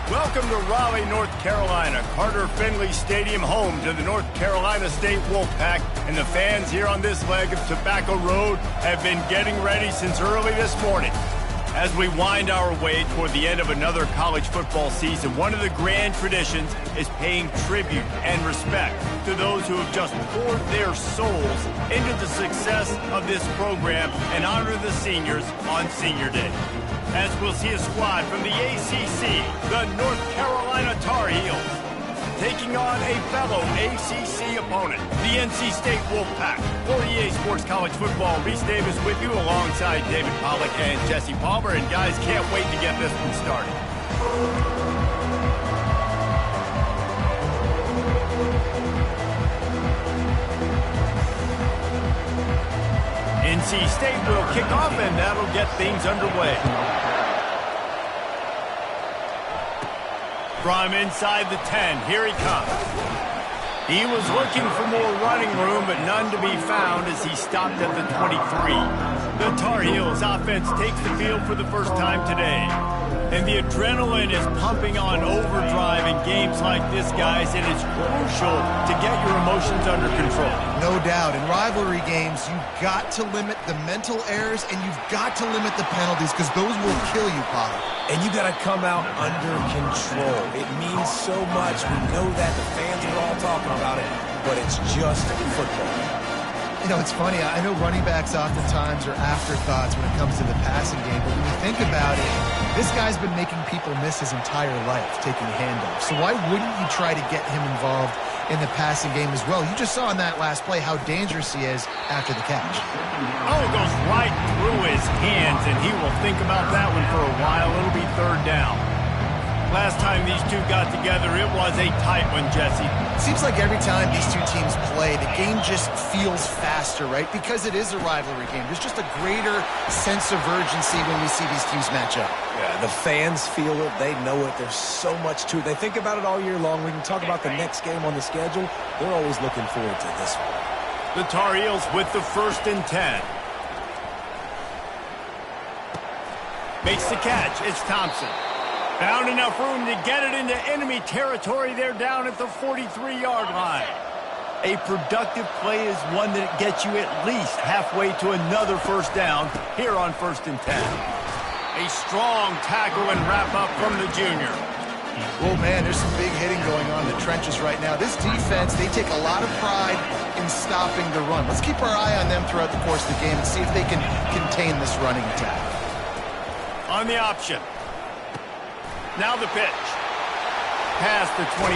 Welcome to Raleigh, North Carolina, Carter Finley Stadium, home to the North Carolina State Wolfpack, and the fans here on this leg of Tobacco Road have been getting ready since early this morning. As we wind our way toward the end of another college football season, one of the grand traditions is paying tribute and respect to those who have just poured their souls into the success of this program and honor the seniors on Senior Day. As we'll see a squad from the ACC, the North Carolina Tar Heels, taking on a fellow ACC opponent, the NC State Wolfpack. For EA Sports College Football, Reese Davis with you alongside David Pollack and Jesse Palmer. And guys, can't wait to get this one started. NC State will kick off, and that'll get things underway. From inside the 10, here he comes. He was looking for more running room, but none to be found as he stopped at the 23. The Tar Heels offense takes the field for the first time today. And the adrenaline is pumping on overdrive in games like this, guys, and it's crucial to get your emotions under control. No doubt. In rivalry games, you've got to limit the mental errors, and you've got to limit the penalties, because those will kill you, Potter. And you got to come out under control. It means so much. We know that. The fans are all talking about it, but it's just football. You know, it's funny. I know running backs oftentimes are afterthoughts when it comes to the passing game, but when you think about it, this guy's been making people miss his entire life taking handoffs. So why wouldn't you try to get him involved in the passing game as well? You just saw in that last play how dangerous he is after the catch. Oh, it goes right through his hands, and he will think about that one for a while. It'll be third down. Last time these two got together, it was a tight one, Jesse. Seems like every time these two teams play, the game just feels faster, right? Because it is a rivalry game. There's just a greater sense of urgency when we see these teams match up. Yeah, the fans feel it. They know it. There's so much to it. They think about it all year long. We can talk about the next game on the schedule. They're always looking forward to this one. The Tar Heels with the 1st and 10. Makes the catch. It's Thompson. Found enough room to get it into enemy territory. They're down at the 43-yard line. A productive play is one that gets you at least halfway to another first down here on 1st and 10. A strong tackle and wrap-up from the junior. Oh, man, there's some big hitting going on in the trenches right now. This defense, they take a lot of pride in stopping the run. Let's keep our eye on them throughout the course of the game and see if they can contain this running attack. On the option. Now the pitch. Past the 25.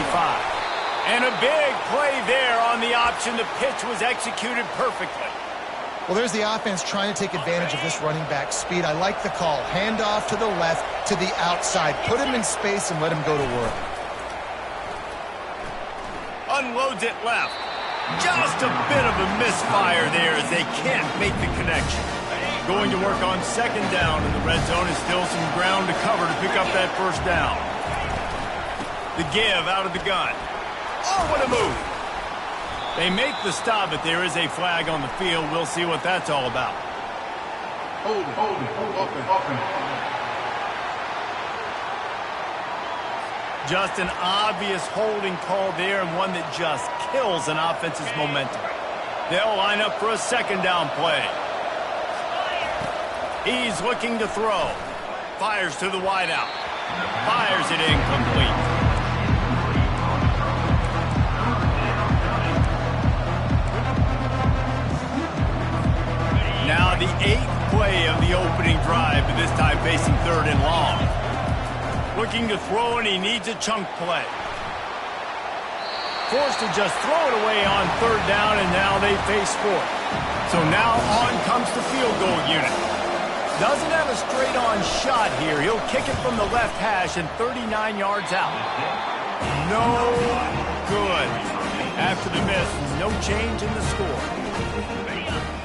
And a big play there on the option. The pitch was executed perfectly. Well, there's the offense trying to take advantage of this running back speed. I like the call. Hand off to the left, to the outside. Put him in space and let him go to work. Unloads it left. Just a bit of a misfire there as they can't make the connection. Going to work on 2nd down in the red zone. Is still some ground to cover to pick up that 1st down. The give out of the gun. Oh, what a move. They make the stop, but there is a flag on the field. We'll see what that's all about. Hold it. Just an obvious holding call there, and one that just kills an offense's momentum. They'll line up for a 2nd down play. He's looking to throw. Fires to the wideout. Fires it incomplete. Now the 8th play of the opening drive, but this time facing 3rd and long. Looking to throw, and he needs a chunk play. Forced to just throw it away on 3rd down, and now they face 4th. So now on comes the field goal unit. Doesn't have a straight-on shot here. He'll kick it from the left hash and 39 yards out. No good. After the miss, no change in the score.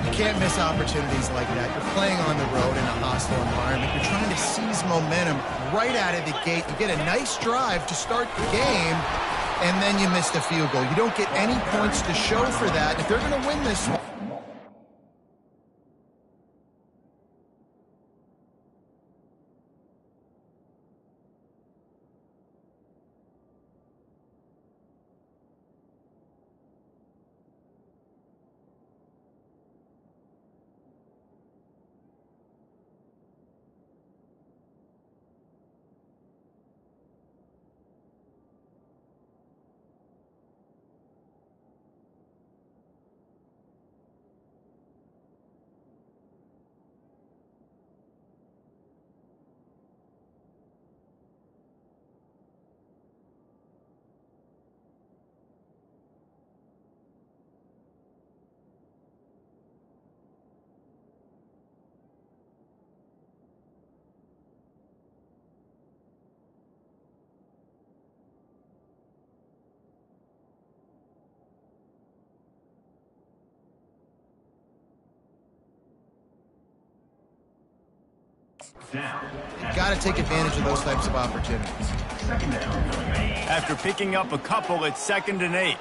You can't miss opportunities like that. You're playing on the road in a hostile environment. You're trying to seize momentum right out of the gate. You get a nice drive to start the game, and then you miss the field goal. You don't get any points to show for that. If they're going to win this one, Got to take advantage of those types of opportunities. After picking up a couple, it's 2nd and 8.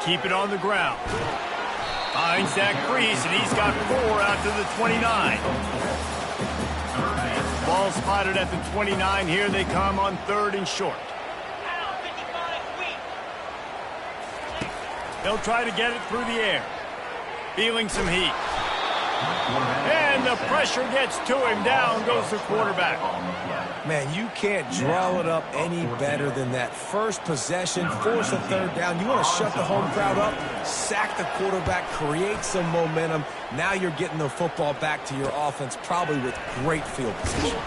Keep it on the ground. Finds that crease, and he's got 4 out to the 29. Ball spotted at the 29. Here they come on 3rd and short. They'll try to get it through the air. Feeling some heat. And the pressure gets to him. Down goes the quarterback. Man, you can't draw it up any better than that. First possession, force a 3rd down. You want to shut the home crowd up, sack the quarterback, create some momentum. Now you're getting the football back to your offense, probably with great field position.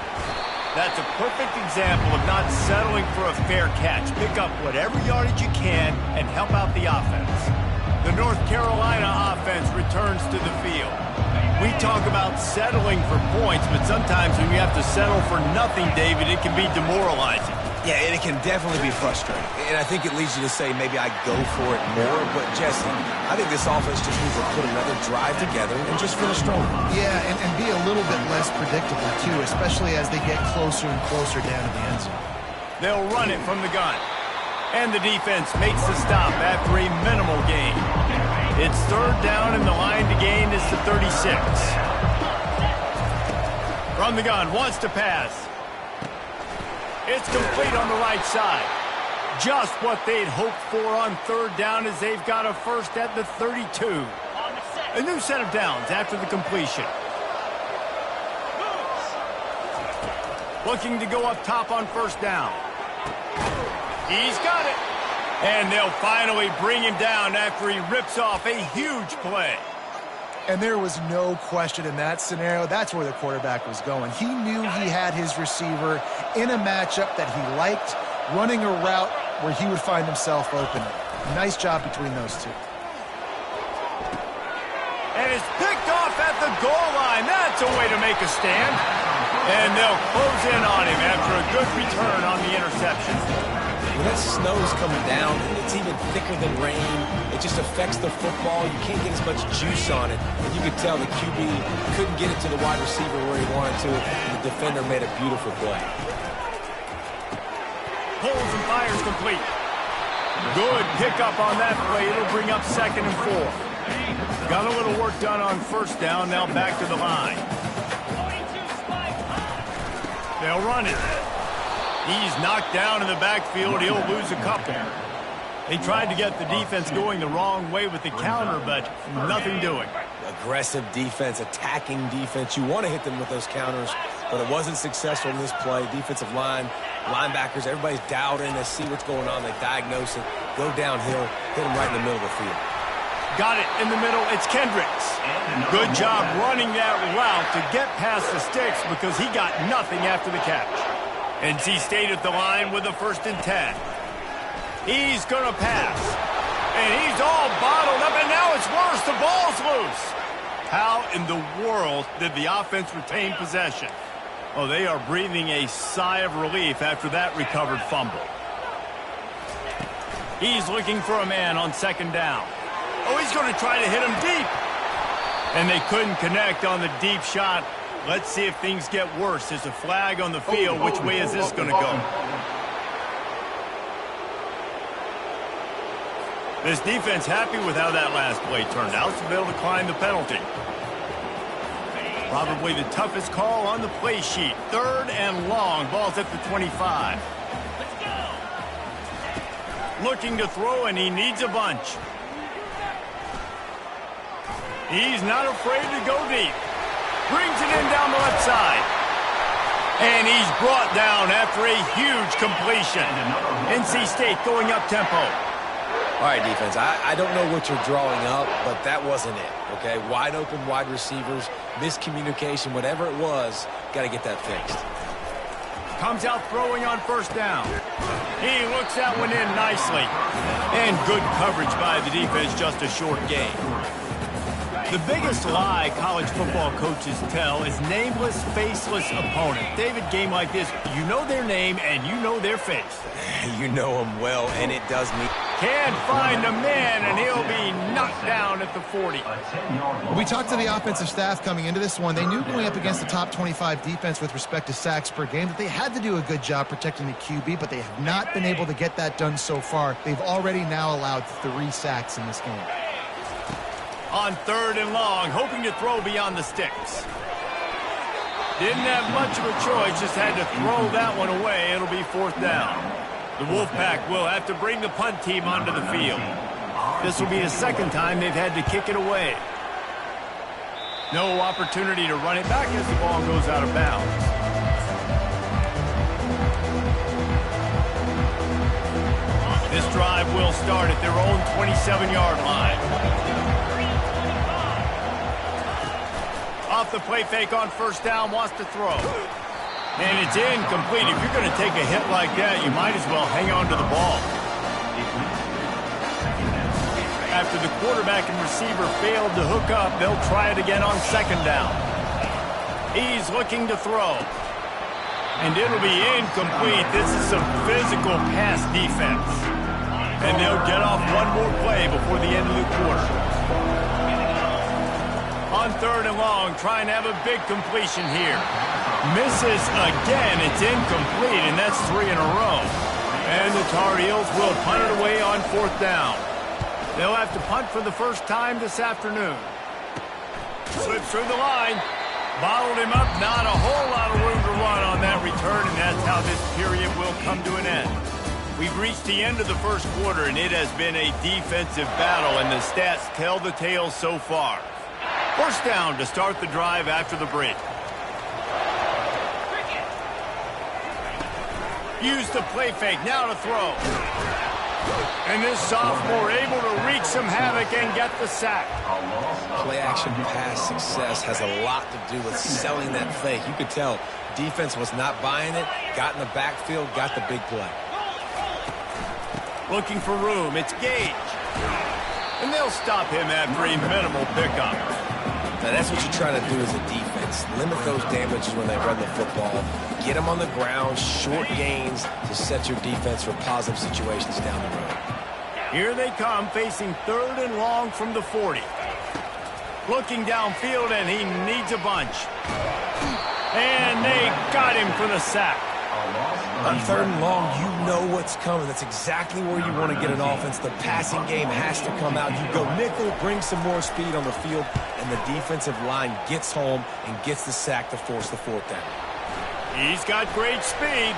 That's a perfect example of not settling for a fair catch. Pick up whatever yardage you can and help out the offense. The North Carolina offense returns to the field. We talk about settling for points, but sometimes when you have to settle for nothing, David, it can be demoralizing. Yeah, and it can definitely be frustrating. And I think it leads you to say maybe I go for it more. But, Jesse, I think this offense just needs to put another drive together and just finish strong. Yeah, and be a little bit less predictable, too, especially as they get closer and closer down to the end zone. They'll run it from the gun. And the defense makes the stop after a minimal gain. It's 3rd down, and the line to gain is the 36. From the gun, wants to pass. It's complete on the right side. Just what they'd hoped for on 3rd down as they've got a first at the 32. A new set of downs after the completion. Looking to go up top on 1st down. He's got it. And they'll finally bring him down after he rips off a huge play. And there was no question in that scenario. That's where the quarterback was going. He knew he had his receiver in a matchup that he liked, running a route where he would find himself open. Nice job between those two. And it's picked off at the goal line. That's a way to make a stand. And they'll close in on him after a good return on the interception. When that snow's coming down, it's even thicker than rain. It just affects the football. You can't get as much juice on it. And you could tell the QB couldn't get it to the wide receiver where he wanted to. And the defender made a beautiful play. Pulls and fires complete. Good pickup on that play. It'll bring up 2nd and 4. Got a little work done on 1st down. Now back to the line. They'll run it. He's knocked down in the backfield. He'll lose a couple. They tried to get the defense going the wrong way with the counter, but nothing doing. Aggressive defense, attacking defense. You want to hit them with those counters, but it wasn't successful in this play. Defensive line, linebackers, everybody's dialed in. They see what's going on. They diagnose it, go downhill, hit them right in the middle of the field. Got it in the middle. It's Kendricks. Good job running that route to get past the sticks because he got nothing after the catch. NC State at the line with a 1st and 10. He's going to pass. And he's all bottled up, and now it's worse. The ball's loose. How in the world did the offense retain possession? Oh, they are breathing a sigh of relief after that recovered fumble. He's looking for a man on 2nd down. Oh, he's going to try to hit him deep. And they couldn't connect on the deep shot. Let's see if things get worse. There's a flag on the field. Which way is this going to go? This defense happy with how that last play turned out, so they'll decline the penalty. Probably the toughest call on the play sheet. 3rd and long. Ball's at the 25. Looking to throw, and he needs a bunch. He's not afraid to go deep. Brings it in down the left side. And he's brought down after a huge completion. NC State going up tempo. All right, defense, I don't know what you're drawing up, but that wasn't it, okay? Wide open wide receivers, miscommunication, whatever it was, got to get that fixed. Comes out throwing on 1st down. He looks that one in nicely. And good coverage by the defense, just a short gain. The biggest lie college football coaches tell is nameless, faceless opponent. David, game like this, you know their name and you know their face. You know them well, and it does mean Can't find a man, and he'll be knocked down at the 40. We talked to the offensive staff coming into this one. They knew going up against the top 25 defense with respect to sacks per game that they had to do a good job protecting the QB, but they have not been able to get that done so far. They've already now allowed 3 sacks in this game. On 3rd and long, hoping to throw beyond the sticks. Didn't have much of a choice, just had to throw that one away. It'll be 4th down. The Wolfpack will have to bring the punt team onto the field. This will be the 2nd time they've had to kick it away. No opportunity to run it back as the ball goes out of bounds. This drive will start at their own 27-yard line. Off the play fake on 1st down, wants to throw. And it's incomplete. If you're going to take a hit like that, you might as well hang on to the ball. After the quarterback and receiver failed to hook up, they'll try it again on 2nd down. He's looking to throw. And it'll be incomplete. This is some physical pass defense. And they'll get off one more play before the end of the quarter. On 3rd and long, trying to have a big completion here. Misses again. It's incomplete, and that's 3 in a row. And the Tar Heels will punt it away on 4th down. They'll have to punt for the first time this afternoon. Slips through the line. Bottled him up. Not a whole lot of room to run on that return, and that's how this period will come to an end. We've reached the end of the 1st quarter, and it has been a defensive battle, and the stats tell the tale so far. 1st down to start the drive after the break. Use the play fake, now to throw. And this sophomore able to wreak some havoc and get the sack. Play-action pass success has a lot to do with selling that fake. You could tell defense was not buying it, got in the backfield, got the big play. Looking for room, it's Gage. And they'll stop him after a minimal pickup. Now that's what you try to do as a defense. Limit those damages when they run the football. Get them on the ground, short gains to set your defense for positive situations down the road. Here they come, facing 3rd and long from the 40. Looking downfield, and he needs a bunch. And they got him for the sack. On 3rd and long, you know what's coming. That's exactly where you want to get an offense. The passing game has to come out. You go nickel, bring some more speed on the field, and the defensive line gets home and gets the sack to force the 4th down. He's got great speed.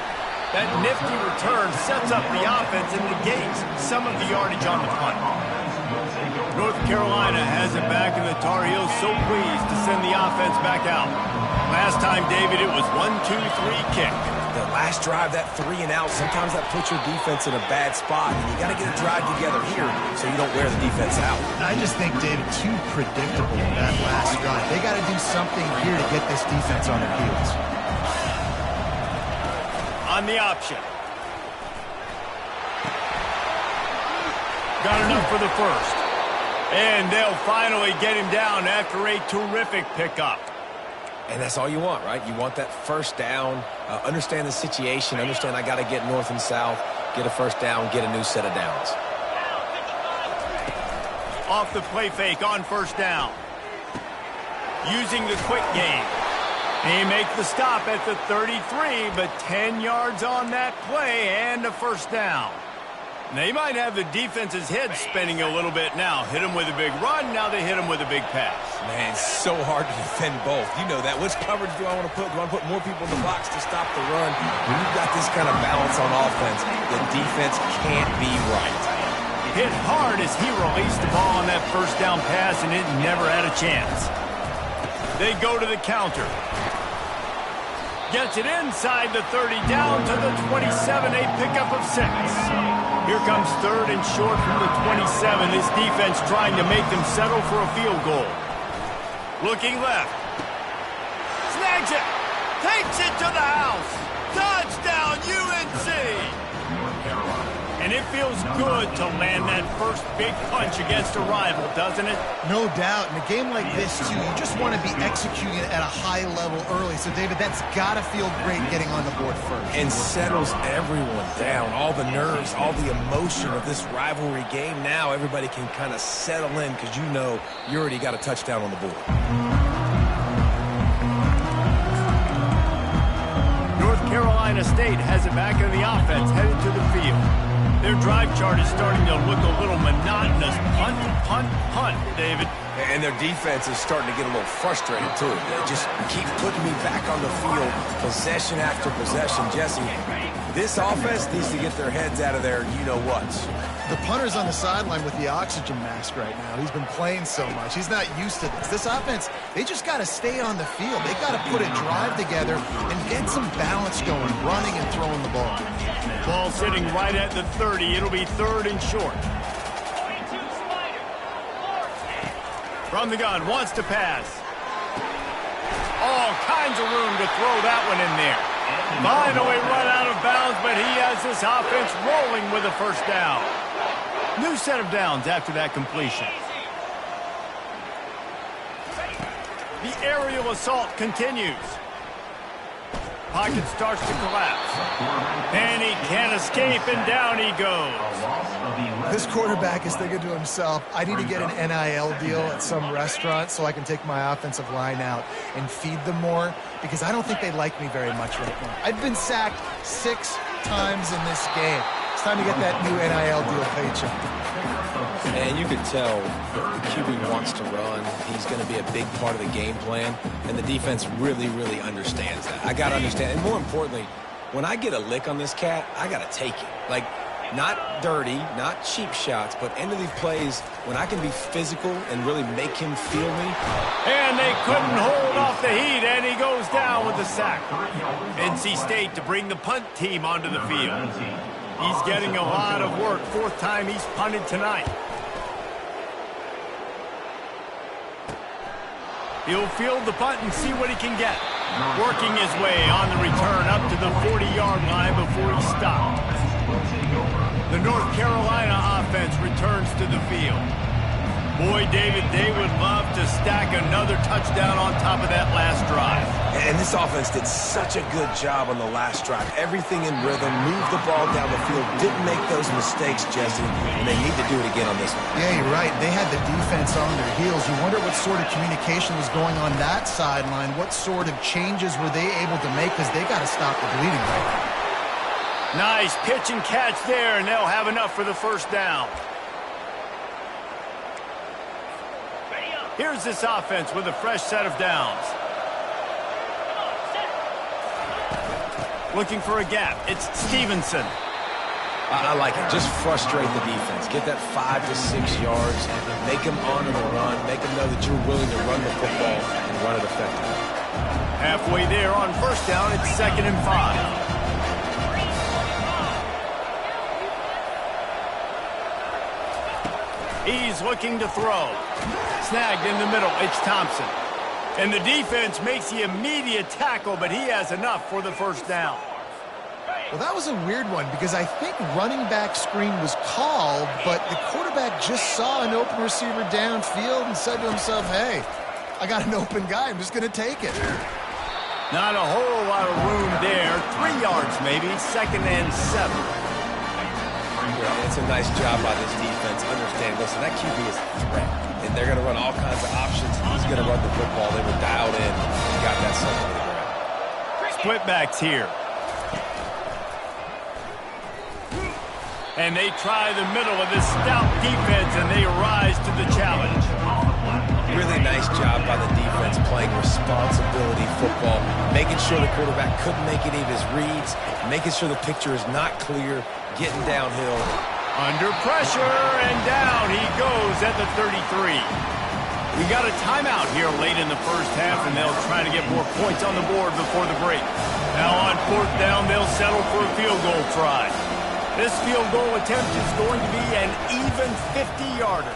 That nifty return sets up the offense and negates some of the yardage on the punt. North Carolina has it back, and the Tar Heels so pleased to send the offense back out. Last time, David, it was 1-2-3 kick. The last drive, that 3 and out, sometimes that puts your defense in a bad spot, and you got to get a drive together here so you don't wear the defense out. I just think, David, too predictable in that last drive. They got to do something here to get this defense on their heels. On the option. Got enough for the 1st. And they'll finally get him down after a terrific pickup. And that's all you want, right? You want that 1st down, understand the situation, understand I got to get north and south, get a 1st down, get a new set of downs. Off the play fake on 1st down. Using the quick game. He makes the stop at the 33, but 10 yards on that play and a 1st down. They might have the defense's head spinning a little bit now. Hit him with a big run, now they hit him with a big pass. Man, it's so hard to defend both. You know that. Which coverage do I want to put? Do I want to put more people in the box to stop the run? When you've got this kind of balance on offense, the defense can't be right. Hit hard as he released the ball on that 1st down pass, and it never had a chance. They go to the counter. Gets it inside the 30, down to the 27, a pickup of 6. Here comes 3rd and short from the 27. This defense trying to make them settle for a field goal. Looking left. Snags it. Takes it to the house. Touchdown, UNC. And it feels good to land that first big punch against a rival, doesn't it? No doubt. In a game like this, too, you just want to be executing it at a high level early. So, David, that's got to feel great getting on the board first. And settles everyone down. All the nerves, all the emotion of this rivalry game. Now everybody can kind of settle in because you know you already got a touchdown on the board. North Carolina State has it back in the offense, headed to the field. Their drive chart is starting to look a little monotonous. Punt, punt, punt, David. And their defense is starting to get a little frustrated, too. They just keep putting me back on the field, possession after possession. Jesse, this offense needs to get their heads out of their you-know-whats. The punter's on the sideline with the oxygen mask right now. He's been playing so much. He's not used to this. This offense, they just got to stay on the field. They got to put a drive together and get some balance going, running and throwing the ball. Ball sitting right at the 30. It'll be 3rd and short. From the gun, wants to pass. All kinds of room to throw that one in there. Finally run out of bounds, but he has this offense rolling with a first down. New set of downs after that completion. The aerial assault continues. Pocket starts to collapse. And he can't escape, and down he goes. This quarterback is thinking to himself, I need to get an NIL deal at some restaurant so I can take my offensive line out and feed them more, because I don't think they like me very much right now. I've been sacked 6 times in this game. It's time to get that new NIL deal paycheck. And you can tell the QB wants to run. He's going to be a big part of the game plan, and the defense really, really understands that. I got to understand, and more importantly, when I get a lick on this cat, I got to take it. Like, not dirty, not cheap shots, but end of these plays when I can be physical and really make him feel me. And they couldn't hold off the heat, and he goes down with the sack. NC State to bring the punt team onto the field. He's getting a lot of work. 4th time he's punted tonight. He'll field the punt and see what he can get. Working his way on the return up to the 40-yard line before he stopped. The North Carolina offense returns to the field. Boy, David, they would love to stack another touchdown on top of that last drive. And this offense did such a good job on the last drive. Everything in rhythm, moved the ball down the field, didn't make those mistakes, Jesse, and they need to do it again on this one. Yeah, you're right. They had the defense on their heels. You wonder what sort of communication was going on that sideline. What sort of changes were they able to make, because they got to stop the bleeding right now. Nice pitch and catch there, and they'll have enough for the first down. Here's this offense with a fresh set of downs. Looking for a gap. It's Stevenson. I like it. Just frustrate the defense. Get that 5 to 6 yards. Make them honor the run. Make them know that you're willing to run the football and run it effectively. Halfway there on first down, it's 2nd and 5. He's looking to throw. Snagged in the middle, it's Thompson. And the defense makes the immediate tackle, but he has enough for the first down. Well, that was a weird one, because I think running back screen was called, but the quarterback just saw an open receiver downfield and said to himself, hey, I got an open guy, I'm just going to take it. Not a whole lot of room there. 3 yards maybe, 2nd and 7. Yeah, it's a nice job by this defense. Understand, listen, that QB is a threat. And they're going to run all kinds of options. He's going to run the football. They were dialed in and got that something to the ground. Split backs here. And they try the middle of this stout defense, and they rise to the challenge. Really nice job by the defense playing responsibility football, making sure the quarterback couldn't make any of his reads, making sure the picture is not clear, getting downhill. Under pressure, and down he goes at the 33. We got a timeout here late in the first half, and they'll try to get more points on the board before the break. Now on 4th down, they'll settle for a field goal try. This field goal attempt is going to be an even 50-yarder.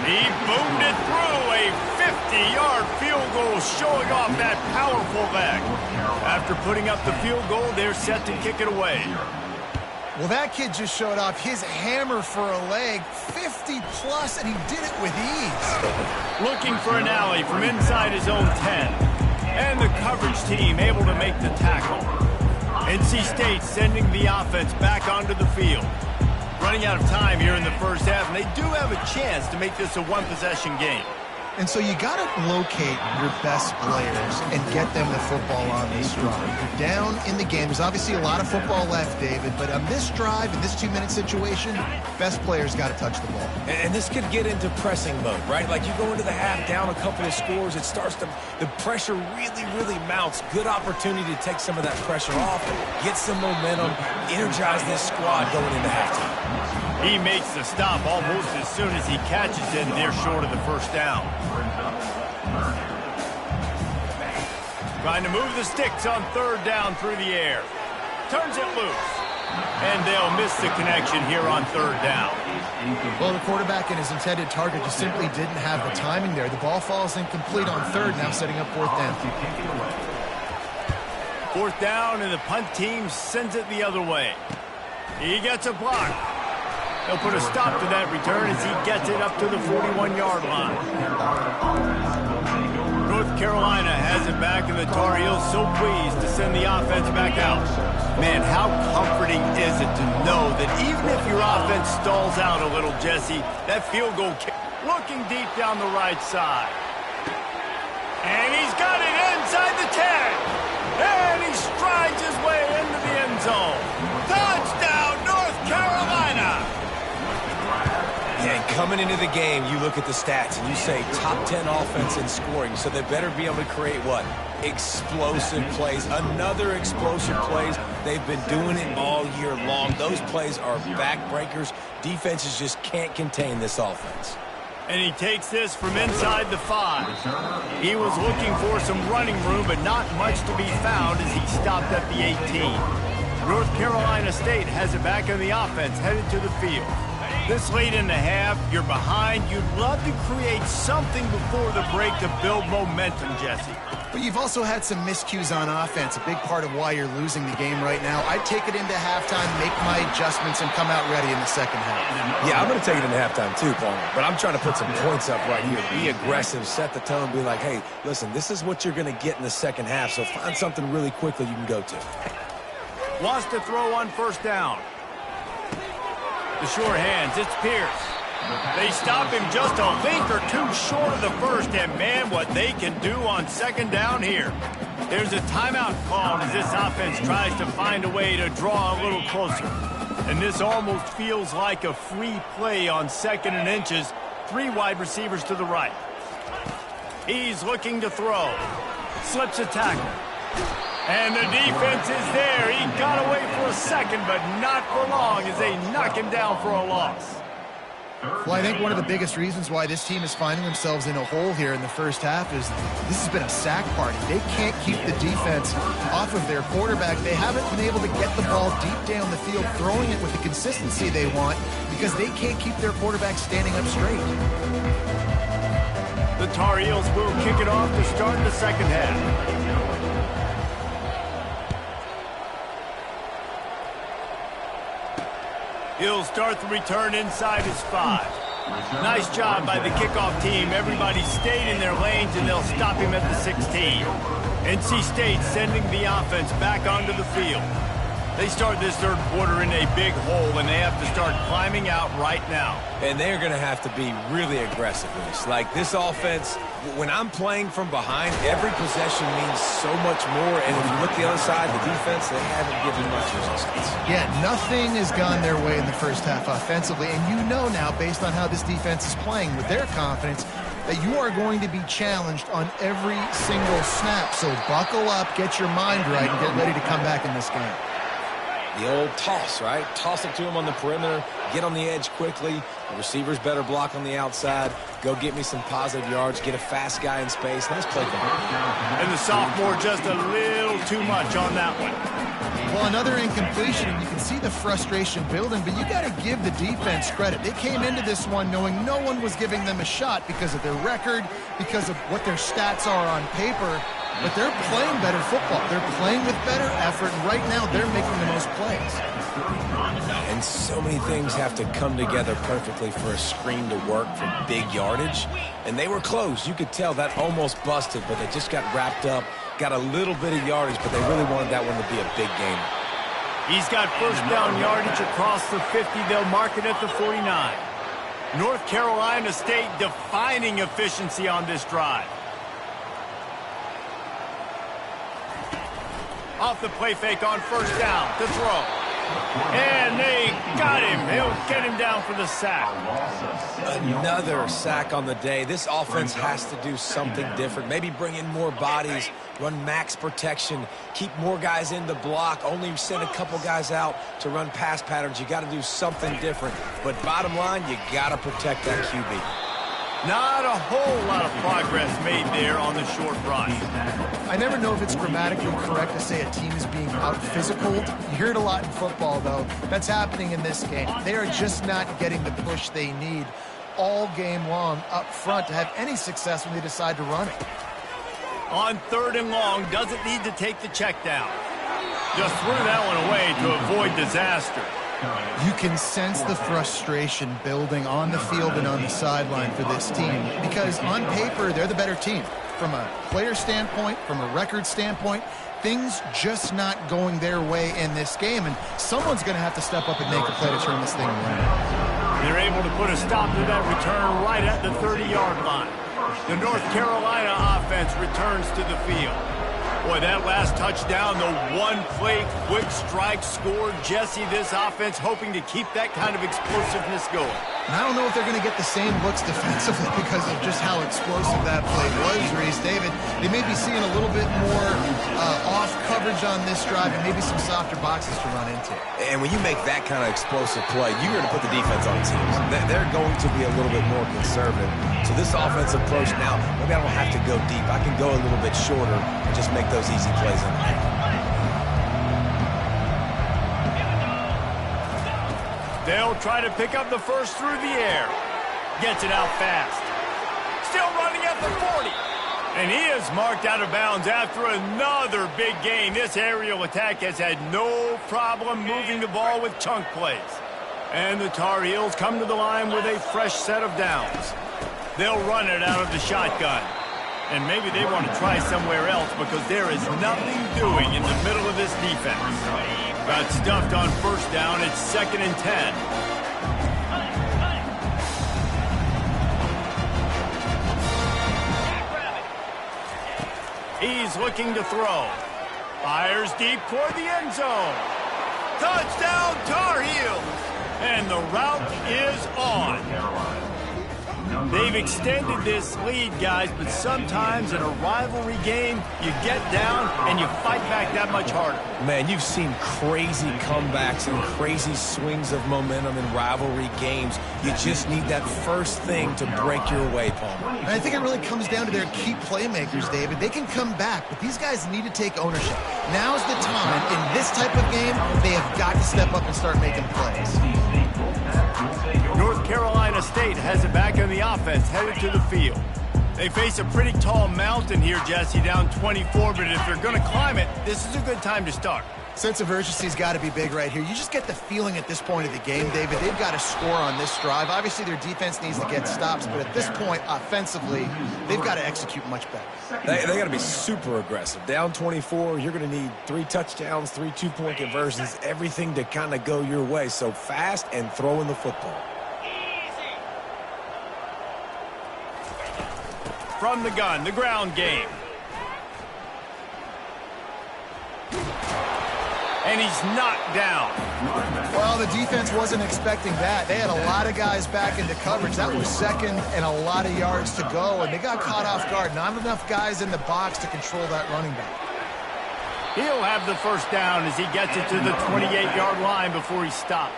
He boomed it through, a 50-yard field goal, showing off that powerful leg. After putting up the field goal, they're set to kick it away. Well, that kid just showed off his hammer for a leg, 50-plus, and he did it with ease. Looking for an alley from inside his own 10. And the coverage team able to make the tackle. NC State sending the offense back onto the field. Running out of time here in the first half, and they do have a chance to make this a one-possession game. And so you got to locate your best players and get them the football on this drive. You're down in the game. There's obviously a lot of football left, David, but on this drive, in this 2-minute situation, best players got to touch the ball. And this could get into pressing mode, right? Like you go into the half down a couple of scores, it starts to, the pressure really mounts. Good opportunity to take some of that pressure off, get some momentum, energize this squad going into halftime. He makes the stop almost as soon as he catches it, and they're short of the first down. Trying to move the sticks on third down through the air. Turns it loose. And they'll miss the connection here on third down. Well, the quarterback and his intended target just simply didn't have the timing there. The ball falls incomplete on third, now setting up fourth down. Fourth down, and the punt team sends it the other way. He gets a block. They'll put a stop to that return as he gets it up to the 41-yard line. North Carolina has it back, and the Tar Heels so pleased to send the offense back out. Man, how comforting is it to know that even if your offense stalls out a little, Jesse, that field goal kick looking deep down the right side. And he's got it inside the 10. And he strides his way into the end zone. Touchdown, North Carolina! Yeah, and coming into the game, you look at the stats and you say top 10 offense in scoring, so they better be able to create what? Explosive plays. Another explosive plays. They've been doing it all year long. Those plays are backbreakers. Defenses just can't contain this offense. And he takes this from inside the 5. He was looking for some running room, but not much to be found as he stopped at the 18. North Carolina State has it back on the offense, headed to the field. This late in the half, you're behind. You'd love to create something before the break to build momentum, Jesse. But you've also had some miscues on offense, a big part of why you're losing the game right now. I'd take it into halftime, make my adjustments, and come out ready in the second half. Yeah, I'm going to take it into halftime too, Palmer. But I'm trying to put some points up right here. Be aggressive, set the tone, be like, hey, listen, this is what you're going to get in the second half, so find something really quickly you can go to. Wants to throw on first down. The sure hands, it's Pierce. They stop him just a link or two short of the first, and man, what they can do on second down here. There's a timeout called as this offense tries to find a way to draw a little closer. And this almost feels like a free play on second and inches. 3 wide receivers to the right. He's looking to throw. Slips a tackle. And the defense is there. He got away for a second, but not for long as they knock him down for a loss. Well, I think one of the biggest reasons why this team is finding themselves in a hole here in the first half is this has been a sack party. They can't keep the defense off of their quarterback. They haven't been able to get the ball deep down the field, throwing it with the consistency they want because they can't keep their quarterback standing up straight. The Tar Heels will kick it off to start the second half. He'll start the return inside his 5. Nice job by the kickoff team. Everybody stayed in their lanes, and they'll stop him at the 16. NC State sending the offense back onto the field. They start this third quarter in a big hole, and they have to start climbing out right now. And they're going to have to be really aggressive with this. Like this offense, when I'm playing from behind, every possession means so much more. And if you look the other side, the defense, they haven't given much resistance. Yeah, nothing has gone their way in the first half offensively. And you know now, based on how this defense is playing with their confidence, that you are going to be challenged on every single snap. So buckle up, get your mind right, and get ready to come back in this game. The old toss, right? Toss it to him on the perimeter, get on the edge quickly. The receivers better block on the outside. Go get me some positive yards, get a fast guy in space. Nice play from him. And the sophomore just a little too much on that one. Well, another incompletion, and you can see the frustration building, but you got to give the defense credit. They came into this one knowing no one was giving them a shot because of their record, because of what their stats are on paper. but they're playing better football. They're playing with better effort, and right now they're making the most plays. And so many things have to come together perfectly for a screen to work for big yardage. And they were close. You could tell that almost busted, but they just got wrapped up, got a little bit of yardage, but they really wanted that one to be a big game. He's got first down yardage across the 50. They'll mark it at the 49. North Carolina State defining efficiency on this drive. Off the play fake on first down to throw. And they got him. He'll get him down for the sack. Another sack on the day. This offense has to do something different. Maybe bring in more bodies, run max protection, keep more guys in the block, only send a couple guys out to run pass patterns. You got to do something different. But bottom line, you got to protect that QB. Not a whole lot of progress made there on the short run. I never know if it's grammatically correct to say a team is being out-physical. You hear it a lot in football, though. That's happening in this game. They are just not getting the push they need all game long up front to have any success when they decide to run it. On 3rd and long, doesn't need to take the check down. Just threw that one away to avoid disaster. You can sense the frustration building on the field and on the sideline for this team because on paper, they're the better team. From a player standpoint, from a record standpoint, things just not going their way in this game, and someone's going to have to step up and make a play to turn this thing around. They're able to put a stop to that return right at the 30-yard line. The North Carolina offense returns to the field. Boy, that last touchdown, the one-play quick strike score. Jesse, this offense hoping to keep that kind of explosiveness going. And I don't know if they're going to get the same looks defensively because of just how explosive that play was, Reese. David, they may be seeing a little bit more off coverage on this drive and maybe some softer boxes to run into. And when you make that kind of explosive play, you're going to put the defense on teams. They're going to be a little bit more conservative. So this offensive approach now, maybe I don't have to go deep. I can go a little bit shorter and just make those easy plays in there. They'll try to pick up the first through the air. Gets it out fast. Still running at the 40. And he is marked out of bounds after another big gain. This aerial attack has had no problem moving the ball with chunk plays. And the Tar Heels come to the line with a fresh set of downs. They'll run it out of the shotgun. And maybe they want to try somewhere else because there is nothing doing in the middle of this defense. Got stuffed on first down. It's 2nd and 10. He's looking to throw. Fires deep toward the end zone. Touchdown, Tar Heels! And the route is on. They've extended this lead, guys, but sometimes in a rivalry game, you get down and you fight back that much harder. Man, you've seen crazy comebacks and crazy swings of momentum in rivalry games. You just need that first thing to break your way, Palmer. And I think it really comes down to their key playmakers, David. They can come back, but these guys need to take ownership. Now's the time. In this type of game, they have got to step up and start making plays. North Carolina State has it back on the offense, headed to the field. They face a pretty tall mountain here, Jesse, down 24, but if they're going to climb it, this is a good time to start. Sense of urgency's got to be big right here. You just get the feeling at this point of the game, David, they've got to score on this drive. Obviously, their defense needs to get stops, but at this point, offensively, they've got to execute much better. They got to be super aggressive. Down 24, you're going to need 3 touchdowns, 3 two-point conversions, everything to kind of go your way. So fast and throwing the football. From the gun, the ground game. And he's knocked down. Well, the defense wasn't expecting that. They had a lot of guys back into coverage. That was second and a lot of yards to go, and they got caught off guard. Not enough guys in the box to control that running back. He'll have the first down as he gets it to the 28-yard line before he's stopped.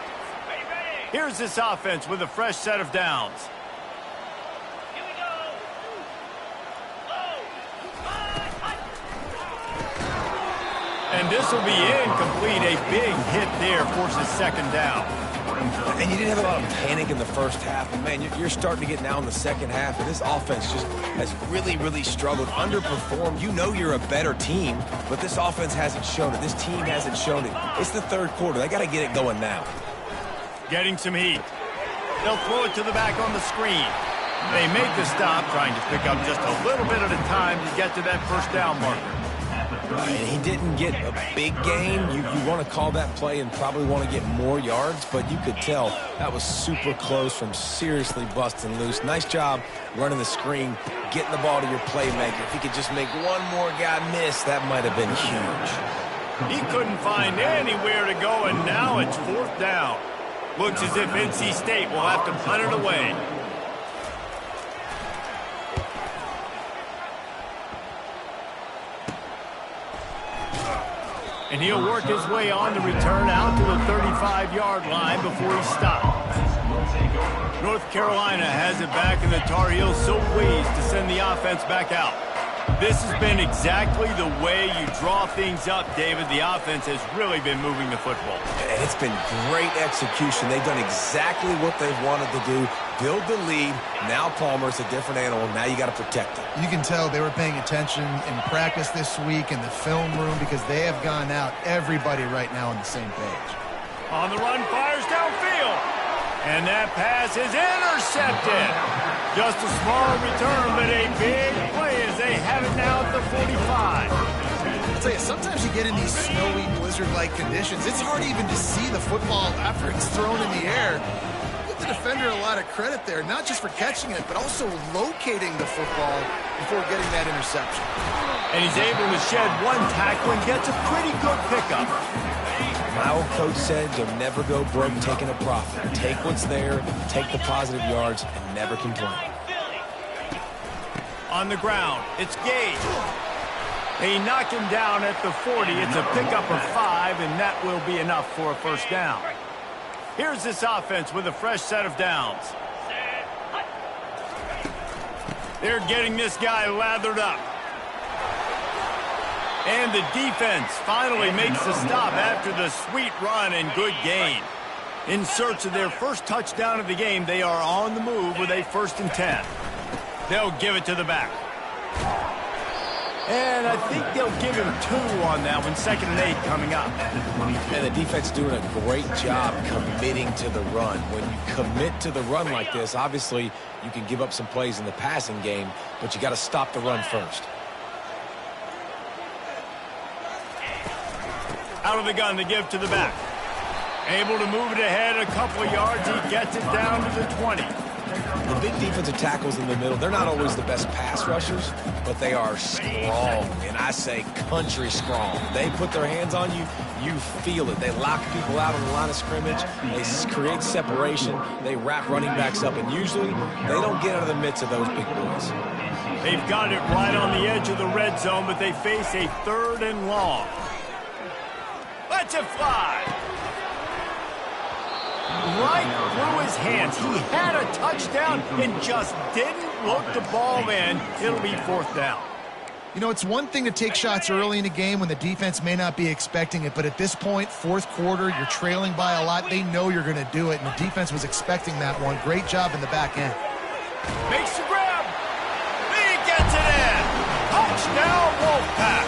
Here's this offense with a fresh set of downs. And this will be incomplete. A big hit there forces second down. And you didn't have a lot of panic in the first half. But, man, you're starting to get now in the second half. And this offense just has really, really struggled, underperformed. You know you're a better team, but this offense hasn't shown it. This team hasn't shown it. It's the third quarter. They got to get it going now. Getting some heat. They'll throw it to the back on the screen. They make the stop, trying to pick up just a little bit at a time to get to that first down marker. And he didn't get a big gain. You want to call that play and probably want to get more yards, but you could tell that was super close from seriously busting loose. Nice job running the screen, getting the ball to your playmaker. If he could just make one more guy miss, that might have been huge. He couldn't find anywhere to go, and now it's fourth down. Looks as if NC State will have to punt it away. And he'll work his way on the return out to the 35-yard line before he stopped. North Carolina has it back, and the Tar Heels so pleased to send the offense back out. This has been exactly the way you draw things up, David. The offense has really been moving the football. And it's been great execution. They've done exactly what they've wanted to do. Build the lead. Now Palmer's a different animal. Now you got to protect him. You can tell they were paying attention in practice this week in the film room because they have gone out, everybody right now on the same page. On the run, fires downfield. And that pass is intercepted. Just a small return, but a big play as they have it now at the 45. I'll tell you, sometimes you get in these snowy, blizzard-like conditions, it's hard even to see the football after it's thrown in the air. Give the defender a lot of credit there, not just for catching it, but also locating the football before getting that interception. And he's able to shed one tackle and gets a pretty good pickup. My old coach said you'll never go broke taking a profit. Take what's there, take the positive yards, and never complain. On the ground, it's Gage. They knock him down at the 40. It's a pickup of 5, and that will be enough for a first down. Here's this offense with a fresh set of downs. They're getting this guy lathered up. And the defense finally makes the stop after the sweet run and good gain. In search of their first touchdown of the game, they are on the move with a 1st and 10. They'll give it to the back. And I think they'll give him 2 on that one. 2nd and 8 coming up. And the defense doing a great job committing to the run. When you commit to the run like this, obviously you can give up some plays in the passing game, but you got to stop the run first. Out of the gun to give to the back. Able to move it ahead a couple of yards. He gets it down to the 20. The big defensive tackles in the middle, they're not always the best pass rushers, but they are strong, and I say country strong. They put their hands on you, you feel it. They lock people out on the line of scrimmage. They create separation. They wrap running backs up, and usually they don't get out of the midst of those big boys. They've got it right on the edge of the red zone, but they face a 3rd and long. Let's it fly. Right through his hands. He had a touchdown and just didn't look the ball in. It'll be 4th down. You know, it's one thing to take shots early in a game when the defense may not be expecting it, but at this point, 4th quarter, you're trailing by a lot. They know you're going to do it, and the defense was expecting that one. Great job in the back end. Makes the grab. He gets it in. Touchdown, Wolfpack.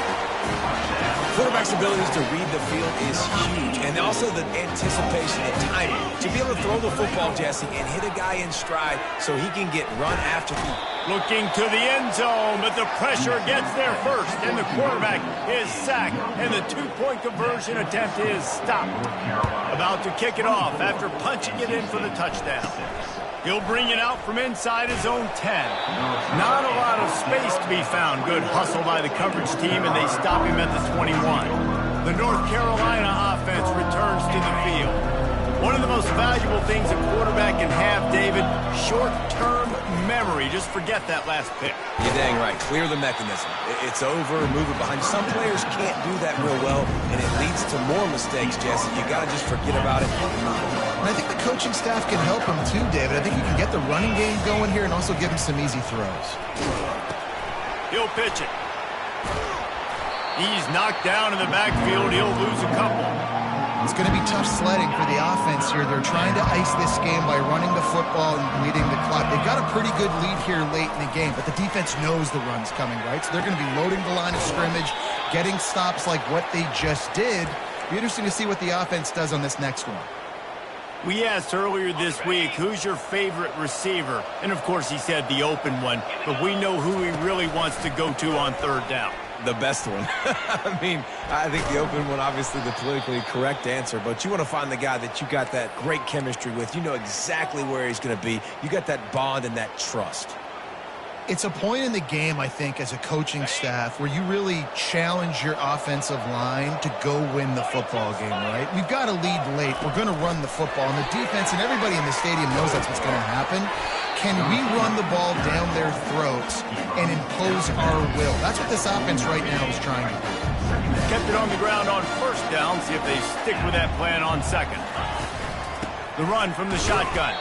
Quarterback's abilities to read the field is huge, and also the anticipation, the timing. To be able to throw the football, Jesse, and hit a guy in stride so he can get run after him. Looking to the end zone, but the pressure gets there first, and the quarterback is sacked, and the 2-point conversion attempt is stopped. About to kick it off after punching it in for the touchdown. He'll bring it out from inside his own 10. Not a lot of space to be found. Good hustle by the coverage team, and they stop him at the 21. The North Carolina offense returns to the field. One of the most valuable things a quarterback can have, David, short-term memory. Just forget that last pick. You're dang right. Clear the mechanism. It's over, move it behind. Some players can't do that real well, and it leads to more mistakes, Jesse. You got to just forget about it and move on. And I think the coaching staff can help him too, David. I think you can get the running game going here and also give him some easy throws. He'll pitch it. He's knocked down in the backfield. He'll lose a couple. It's going to be tough sledding for the offense here. They're trying to ice this game by running the football and bleeding the clock. They've got a pretty good lead here late in the game, but the defense knows the run's coming, right? So they're going to be loading the line of scrimmage, getting stops like what they just did. Be interesting to see what the offense does on this next one. We asked earlier this week, who's your favorite receiver? And, of course, he said the open one, but we know who he really wants to go to on third down. The best one. I mean, I think the open one, obviously the politically correct answer, but you want to find the guy that you got that great chemistry with. You know exactly where he's going to be. You got that bond and that trust. It's a point in the game, I think, as a coaching staff where you really challenge your offensive line to go win the football game, right? We've got to lead late. We're going to run the football. And the defense and everybody in the stadium knows that's what's going to happen. Can we run the ball down their throats and impose our will? That's what this offense right now is trying to do. Kept it on the ground on first down. See if they stick with that plan on second. The run from the shotgun.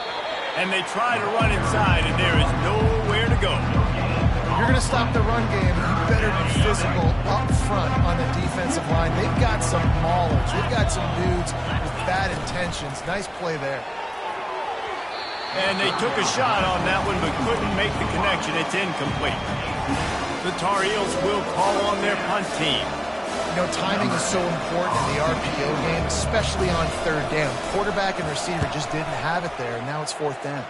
And they try to run inside, and there is nowhere to go. If you're going to stop the run game, you better be physical up front on the defensive line. They've got some maulers. They've got some dudes with bad intentions. Nice play there. And they took a shot on that one, but couldn't make the connection. It's incomplete. The Tar Heels will call on their punt team. You know, timing is so important in the RPO game, especially on third down. Quarterback and receiver just didn't have it there, and now it's fourth down.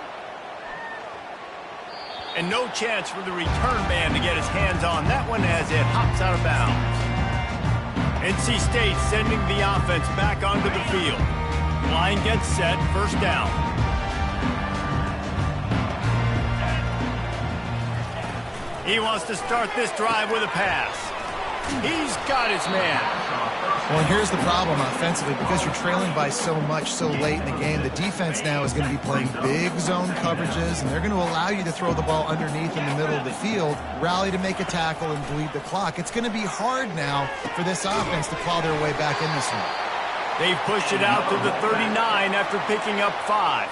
And no chance for the return man to get his hands on that one as it hops out of bounds. NC State sending the offense back onto the field. Line gets set, first down. He wants to start this drive with a pass. He's got his man. Well, here's the problem offensively. Because you're trailing by so much so late in the game, the defense now is going to be playing big zone coverages, and they're going to allow you to throw the ball underneath in the middle of the field, rally to make a tackle, and bleed the clock. It's going to be hard now for this offense to claw their way back in this one. They've pushed it out to the 39 after picking up 5.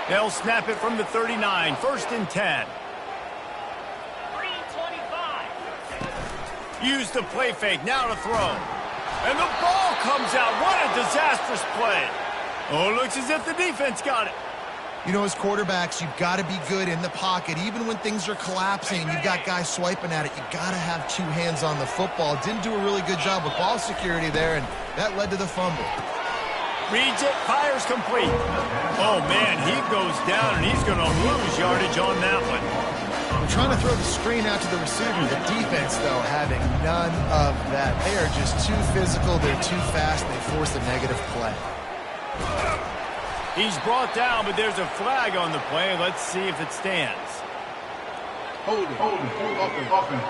They'll snap it from the 39, first and 10. Use the play fake, now to throw. And the ball comes out. What a disastrous play. Oh, it looks as if the defense got it. You know, as quarterbacks, you've got to be good in the pocket. Even when things are collapsing, you've got guys swiping at it. You've got to have two hands on the football. Didn't do a really good job with ball security there, and that led to the fumble. Reads it, fires complete. Oh, man, he goes down, and he's going to lose yardage on that one. We're trying to throw the screen out to the receiver. The defense, though, having none of that. They are just too physical. They're too fast. They force a negative play. He's brought down, but there's a flag on the play. Let's see if it stands. Hold it. Offense.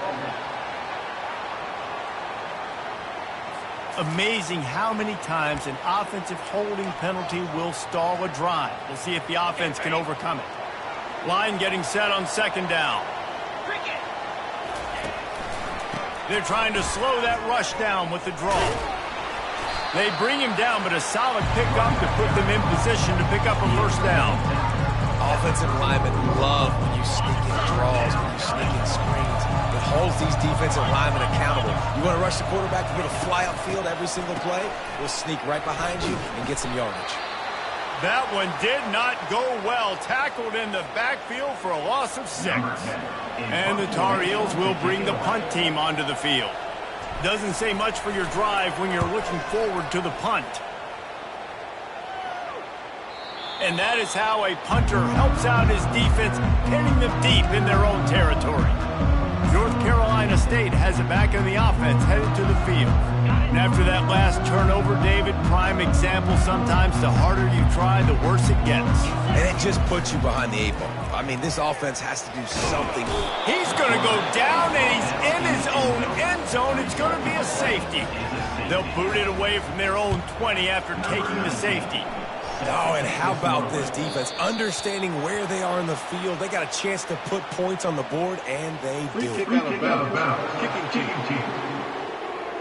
Amazing how many times an offensive holding penalty will stall a drive. We'll see if the offense can overcome it. Line getting set on second down. They're trying to slow that rush down with the draw. They bring him down, but a solid pickup to put them in position to pick up a first down. Offensive linemen love when you sneak in draws, when you sneak in screens. It holds these defensive linemen accountable. You want to rush the quarterback and get a fly upfield every single play? We'll sneak right behind you and get some yardage. That one did not go well. Tackled in the backfield for a loss of 6. And the Tar Heels will bring the punt team onto the field. Doesn't say much for your drive when you're looking forward to the punt. And that is how a punter helps out his defense, pinning them deep in their own territory. North Carolina State has it back in the offense, headed to the field. And after that last turnover, David, prime example, sometimes the harder you try, the worse it gets. And it just puts you behind the 8 ball. I mean, this offense has to do something. He's going to go down, and he's in his own end zone. It's going to be a safety. They'll boot it away from their own 20 after taking the safety. Oh, and how about this defense? Understanding where they are in the field. They got a chance to put points on the board, and they do. Kick out of bounds. Kicking team.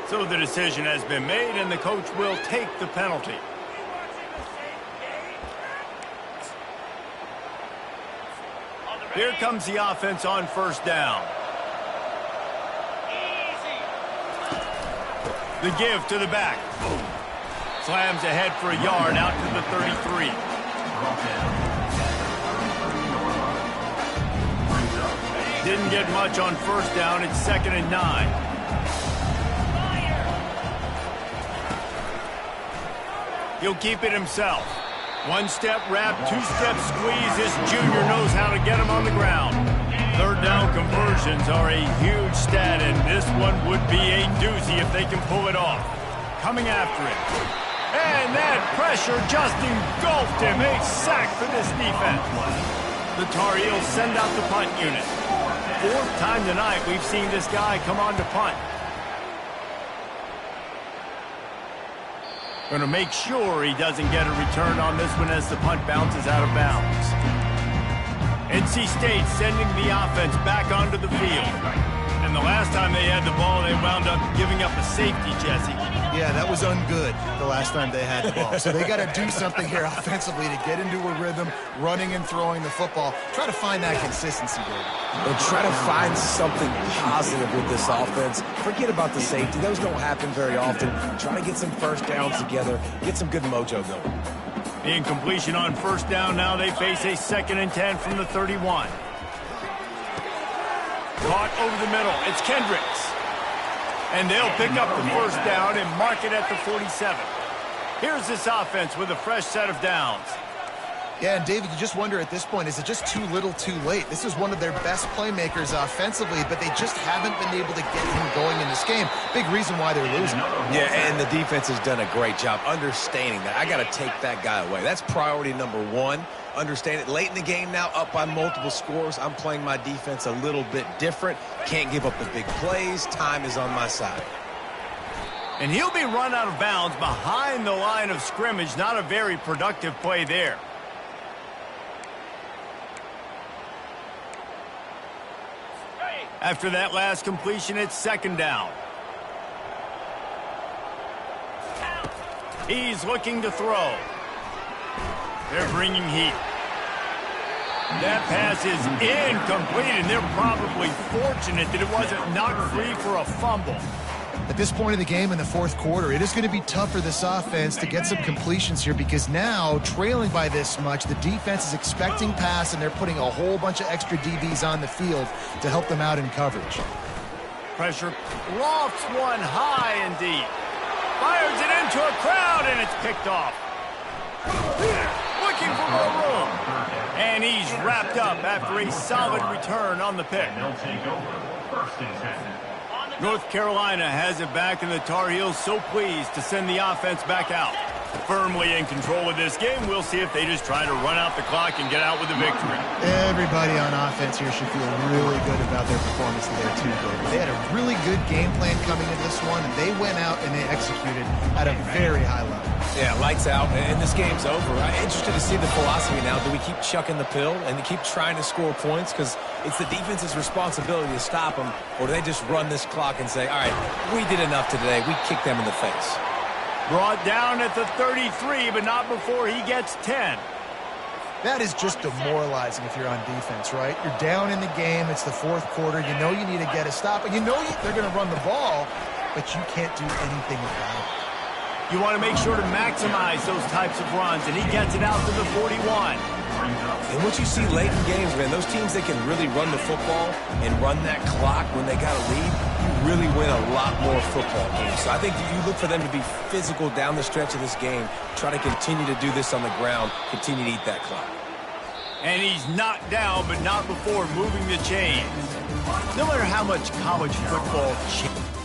So the decision has been made, and the coach will take the penalty. Here comes the offense on first down. The give to the back. Slams ahead for a yard out to the 33. Didn't get much on first down. It's 2nd and 9. He'll keep it himself. One-step wrap, two-step squeeze. This junior knows how to get him on the ground. Third down conversions are a huge stat, and this one would be a doozy if they can pull it off. Coming after it. And that pressure just engulfed him. A sack for this defense. The Tar Heels send out the punt unit. 4th time tonight we've seen this guy come on to punt. Going to make sure he doesn't get a return on this one as the punt bounces out of bounds. NC State sending the offense back onto the field. And the last time they had the ball, they wound up giving up a safety, Jesse. Yeah, that was ungood the last time they had the ball. So they got to do something here offensively to get into a rhythm, running and throwing the football. Try to find that consistency, David. And try to find something positive with this offense. Forget about the safety. Those don't happen very often. Try to get some first downs together, get some good mojo going. The incompletion on first down. Now they face a 2nd and 10 from the 31. Caught over the middle. It's Kendricks. And they'll pick up the first down and mark it at the 47. Here's this offense with a fresh set of downs. Yeah, and David, you just wonder at this point, is it just too little too late? This is one of their best playmakers offensively, but they just haven't been able to get him going in this game. Big reason why they're losing. Yeah, and the defense has done a great job understanding that. I got to take that guy away. That's priority number 1. Understand it. Late in the game now, up by multiple scores. I'm playing my defense a little bit different. Can't give up the big plays. Time is on my side. And he'll be run out of bounds behind the line of scrimmage. Not a very productive play there. After that last completion, it's 2nd down. He's looking to throw. They're bringing heat. That pass is incomplete, and they're probably fortunate that it wasn't knocked free for a fumble. At this point of the game in the 4th quarter, it is going to be tough for this offense to get some completions here because now, trailing by this much, the defense is expecting pass, and they're putting a whole bunch of extra DBs on the field to help them out in coverage. Pressure lofts one high and deep. Fires it into a crowd, and it's picked off. Looking for more room. And he's wrapped up after a solid return on the pick. North Carolina has it back, and the Tar Heels so pleased to send the offense back out. Firmly in control of this game. We'll see if they just try to run out the clock and get out with a victory. Everybody on offense here should feel really good about their performance today, too, David. They had a really good game plan coming into this one, and they went out and they executed at a very high level. Yeah, lights out, and this game's over. I'm interested to see the philosophy now. Do we keep chucking the pill and keep trying to score points? Because it's the defense's responsibility to stop them, or do they just run this clock and say, all right, we did enough today. We kicked them in the face. Brought down at the 33, but not before he gets 10. That is just demoralizing if you're on defense, right? You're down in the game. It's the 4th quarter. You know you need to get a stop, and you know they're going to run the ball, but you can't do anything about it. You want to make sure to maximize those types of runs, and he gets it out to the 41. And what you see late in games, man, those teams that can really run the football and run that clock when they got a lead, you really win a lot more football games. So I think you look for them to be physical down the stretch of this game, try to continue to do this on the ground, continue to eat that clock. And he's knocked down, but not before moving the chains. No matter how much college football changes.